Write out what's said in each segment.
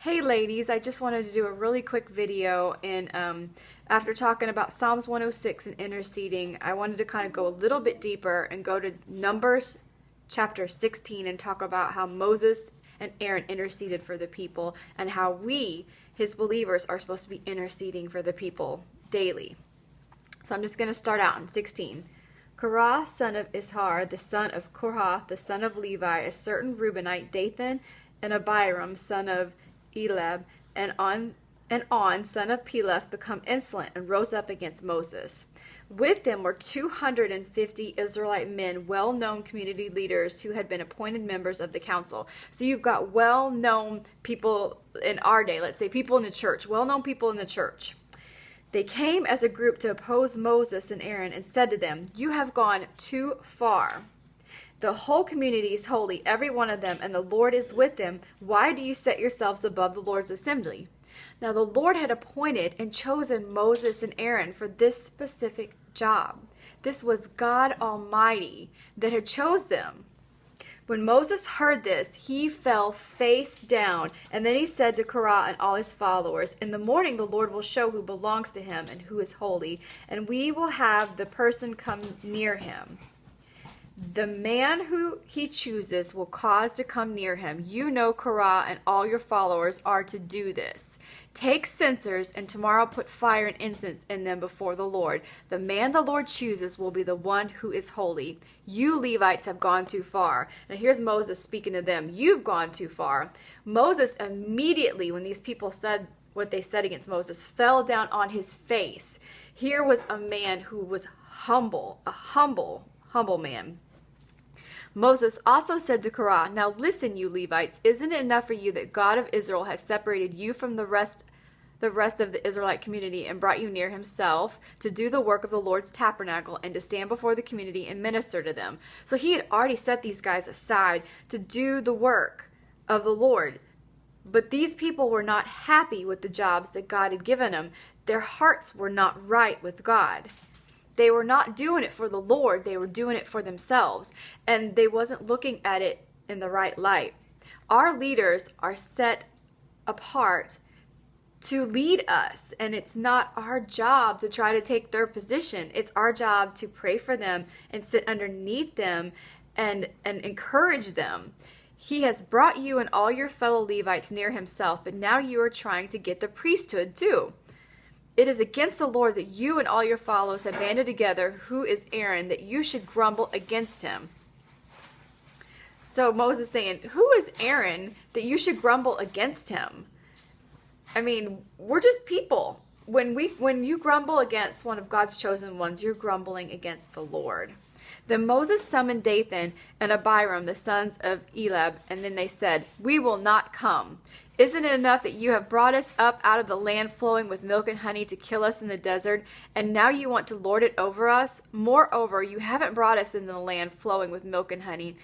Hey ladies, I just wanted to do a really quick video and after talking about Psalms 106 and interceding, I wanted to kind of go a little bit deeper and go to Numbers chapter 16 and talk about how Moses and Aaron interceded for the people and how we, his believers, are supposed to be interceding for the people daily. So I'm just going to start out in 16. Korah, son of Ishar, the son of Kohath, the son of Levi, a certain Reubenite, Dathan, and Abiram, son of Elab, and On, son of Peleth, become insolent and rose up against Moses. With them were 250 Israelite men, well-known community leaders who had been appointed members of the council. So you've got well-known people in our day, let's say people in the church, well-known people in the church. They came as a group to oppose Moses and Aaron and said to them, "You have gone too far. The whole community is holy, every one of them, and the Lord is with them. Why do you set yourselves above the Lord's assembly?" Now the Lord had appointed and chosen Moses and Aaron for this specific job. This was God Almighty that had chose them. When Moses heard this, he fell face down, and then he said to Korah and all his followers, "In the morning the Lord will show who belongs to him and who is holy, and we will have the person come near him. The man who he chooses will cause to come near him. You know Korah and all your followers are to do this. Take censers and tomorrow put fire and incense in them before the Lord. The man the Lord chooses will be the one who is holy. You Levites have gone too far." Now here's Moses speaking to them. You've gone too far. Moses immediately, when these people said what they said against Moses, fell down on his face. Here was a man who was humble, a humble man. Moses also said to Korah, "Now listen, you Levites, isn't it enough for you that God of Israel has separated you from the rest of the Israelite community and brought you near himself to do the work of the Lord's tabernacle and to stand before the community and minister to them?" So he had already set these guys aside to do the work of the Lord. But these people were not happy with the jobs that God had given them. Their hearts were not right with God. They were not doing it for the Lord, they were doing it for themselves, and they wasn't looking at it in the right light. Our leaders are set apart to lead us, and it's not our job to try to take their position. It's our job to pray for them and sit underneath them and encourage them. He has brought you and all your fellow Levites near himself, but now you are trying to get the priesthood too. It is against the Lord that you and all your followers have banded together, who is Aaron, that you should grumble against him. So Moses saying, who is Aaron that you should grumble against him? I mean, we're just people. When you grumble against one of God's chosen ones, you're grumbling against the Lord. Then Moses summoned Dathan and Abiram, the sons of Elab, and then they said, "We will not come. Isn't it enough that you have brought us up out of the land flowing with milk and honey to kill us in the desert, and now you want to lord it over us? Moreover, you haven't brought us into the land flowing with milk and honey,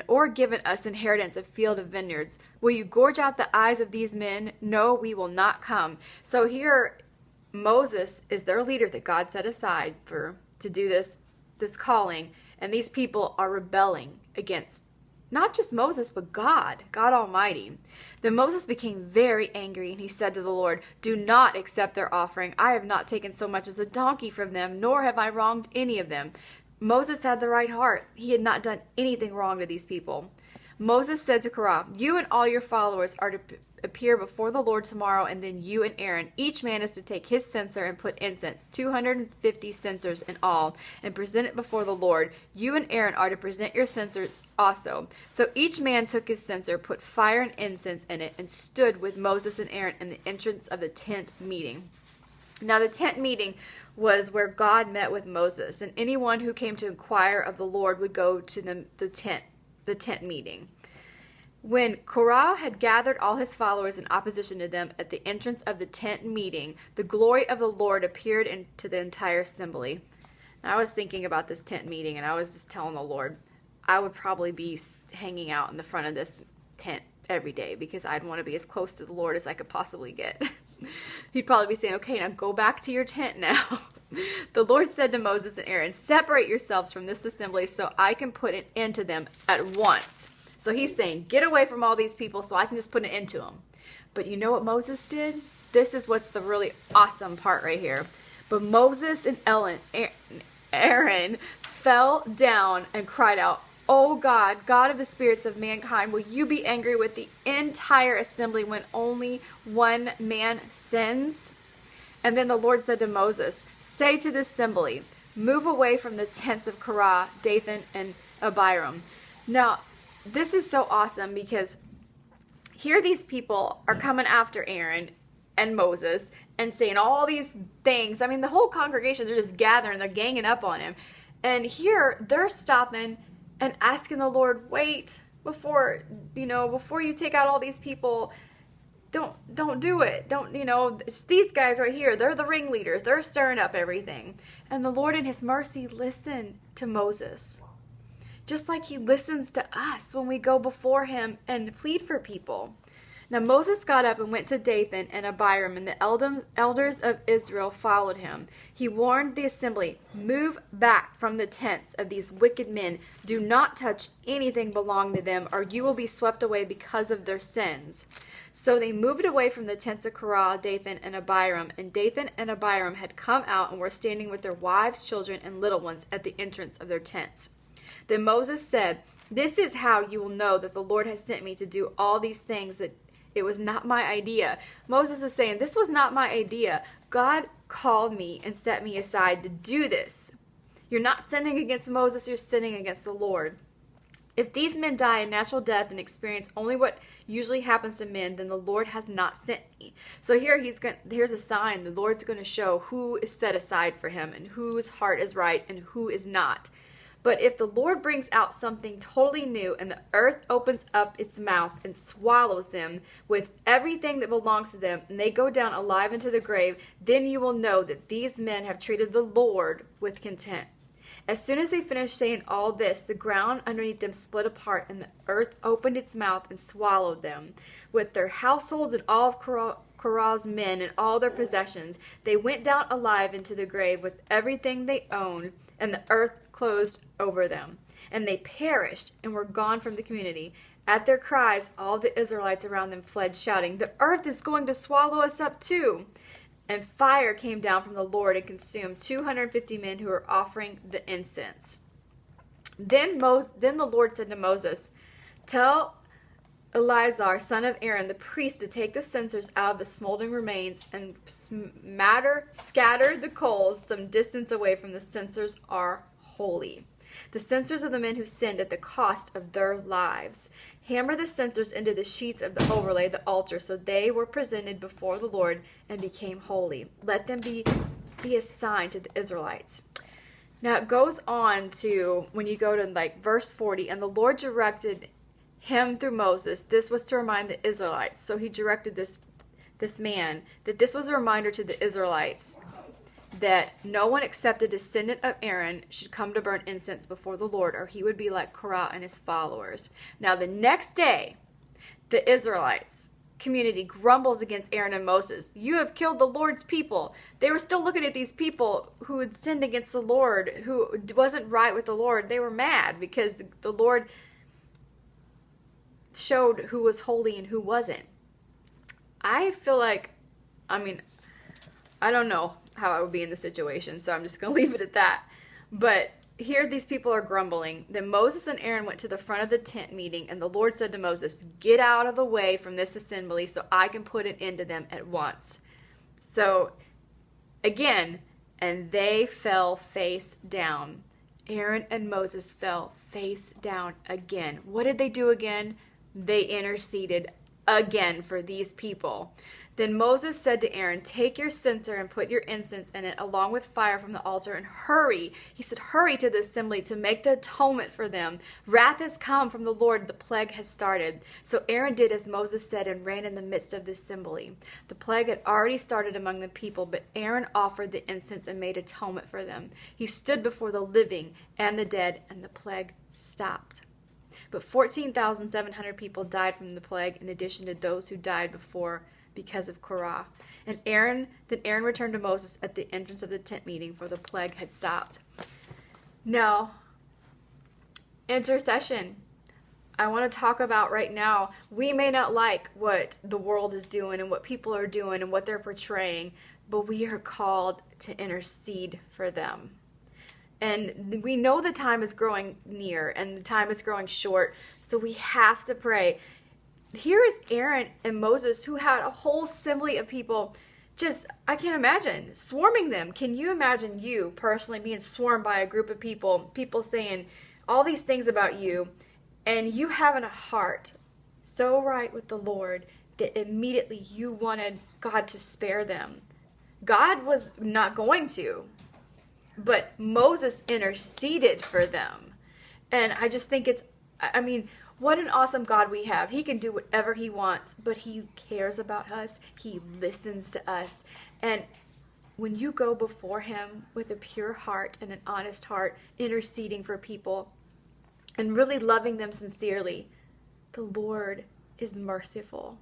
or given us inheritance of field of vineyards. Will you gorge out the eyes of these men? No, we will not come." So here, Moses is their leader that God set aside to do this calling, and these people are rebelling against not just Moses, but God Almighty. Then Moses became very angry, and he said to the Lord, "Do not accept their offering. I have not taken so much as a donkey from them, nor have I wronged any of them." Moses had the right heart. He had not done anything wrong to these people. Moses said to Korah, "You and all your followers are to appear before the Lord tomorrow, and then you and Aaron, each man is to take his censer and put incense, 250 censers in all, and present it before the Lord. You and Aaron are to present your censers also." So each man took his censer, put fire and incense in it, and stood with Moses and Aaron in the entrance of the tent meeting. Now the tent meeting was where God met with Moses, and anyone who came to inquire of the Lord would go to the tent meeting. When Korah had gathered all his followers in opposition to them at the entrance of the tent meeting, the glory of the Lord appeared to the entire assembly. Now, I was thinking about this tent meeting, and I was just telling the Lord, I would probably be hanging out in the front of this tent every day because I'd want to be as close to the Lord as I could possibly get. He'd probably be saying, "Okay, now go back to your tent now." The Lord said to Moses and Aaron, "Separate yourselves from this assembly so I can put an end to them at once." So he's saying, get away from all these people so I can just put an end to them. But you know what Moses did? This is what's the really awesome part right here. But Moses and Aaron fell down and cried out, "Oh God, God of the spirits of mankind, will you be angry with the entire assembly when only one man sins?" And then the Lord said to Moses, "Say to the assembly, move away from the tents of Korah, Dathan, and Abiram." Now, this is so awesome because here these people are coming after Aaron and Moses and saying all these things. I mean, the whole congregation, they're just gathering, they're ganging up on him. And here they're stopping and asking the Lord, wait, before you take out all these people, don't do it. These guys right here, they're the ringleaders. They're stirring up everything. And the Lord in his mercy listened to Moses. Just like he listens to us when we go before him and plead for people. Now Moses got up and went to Dathan and Abiram, and the elders of Israel followed him. He warned the assembly, "Move back from the tents of these wicked men. Do not touch anything belonging to them, or you will be swept away because of their sins." So they moved away from the tents of Korah, Dathan, and Abiram, and Dathan and Abiram had come out and were standing with their wives, children, and little ones at the entrance of their tents. Then Moses said, "This is how you will know that the Lord has sent me to do all these things, that it was not my idea." Moses is saying, this was not my idea. God called me and set me aside to do this. You're not sinning against Moses, you're sinning against the Lord. If these men die a natural death and experience only what usually happens to men, then the Lord has not sent me. So here's a sign. The Lord's going to show who is set aside for him and whose heart is right and who is not. But if the Lord brings out something totally new and the earth opens up its mouth and swallows them with everything that belongs to them, and they go down alive into the grave, then you will know that these men have treated the Lord with contempt. As soon as they finished saying all this, the ground underneath them split apart, and the earth opened its mouth and swallowed them. With their households and all of Korah's men and all their possessions, they went down alive into the grave with everything they owned, and the earth closed over them. And they perished and were gone from the community. At their cries, all the Israelites around them fled, shouting, "The earth is going to swallow us up too." And fire came down from the Lord and consumed 250 men who were offering the incense. Then the Lord said to Moses, "Tell Eleazar, son of Aaron, the priest, to take the censers out of the smoldering remains and scatter the coals some distance away from the censers are holy. The censers of the men who sinned at the cost of their lives. Hammer the censers into the sheets of the overlay, the altar, so they were presented before the Lord and became holy. Let them be a sign to the Israelites." Now it goes on to, when you go to verse 40, and the Lord directed him through Moses. This was to remind the Israelites. So he directed this man that this was a reminder to the Israelites that no one except a descendant of Aaron should come to burn incense before the Lord, or he would be like Korah and his followers. Now the next day, the Israelites community grumbles against Aaron and Moses. "You have killed the Lord's people." They were still looking at these people who had sinned against the Lord, who wasn't right with the Lord. They were mad because the Lord showed who was holy and who wasn't. I feel like, I don't know how I would be in the situation, so I'm just going to leave it at that. But here these people are grumbling. Then Moses and Aaron went to the front of the tent meeting, and the Lord said to Moses, "Get out of the way from this assembly so I can put an end to them at once." So, again, and they fell face down. Aaron and Moses fell face down again. What did they do again? They interceded again for these people. Then Moses said to Aaron, "Take your censer and put your incense in it along with fire from the altar, and hurry." He said, "Hurry to the assembly to make the atonement for them. Wrath has come from the Lord. The plague has started." So Aaron did as Moses said and ran in the midst of the assembly. The plague had already started among the people, but Aaron offered the incense and made atonement for them. He stood before the living and the dead, and the plague stopped. But 14,700 people died from the plague, in addition to those who died because of Korah. Then Aaron returned to Moses at the entrance of the tent meeting, for the plague had stopped. Now, intercession. I want to talk about right now, we may not like what the world is doing and what people are doing and what they're portraying, but we are called to intercede for them. And we know the time is growing near and the time is growing short, so we have to pray. Here is Aaron and Moses, who had a whole assembly of people, just, I can't imagine, swarming them. Can you imagine you personally being swarmed by a group of people saying all these things about you, and you having a heart so right with the Lord that immediately you wanted God to spare them? God was not going to, but Moses interceded for them. And I just think what an awesome God we have. He can do whatever he wants, but he cares about us. He listens to us. And when you go before him with a pure heart and an honest heart, interceding for people and really loving them sincerely, the Lord is merciful.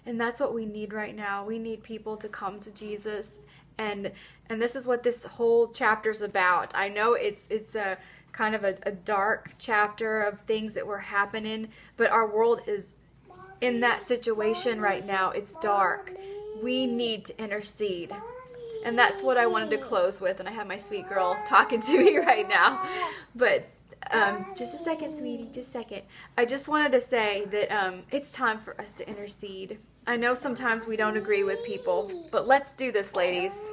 And that's what we need right now. We need people to come to Jesus. And this is what this whole chapter is about. I know it's a kind of a dark chapter of things that were happening, but our world is in that situation right now. It's dark. We need to intercede. And that's what I wanted to close with. And I have my sweet girl talking to me right now. But just a second, sweetie, just a second. I just wanted to say that it's time for us to intercede. I know sometimes we don't agree with people, but let's do this, ladies.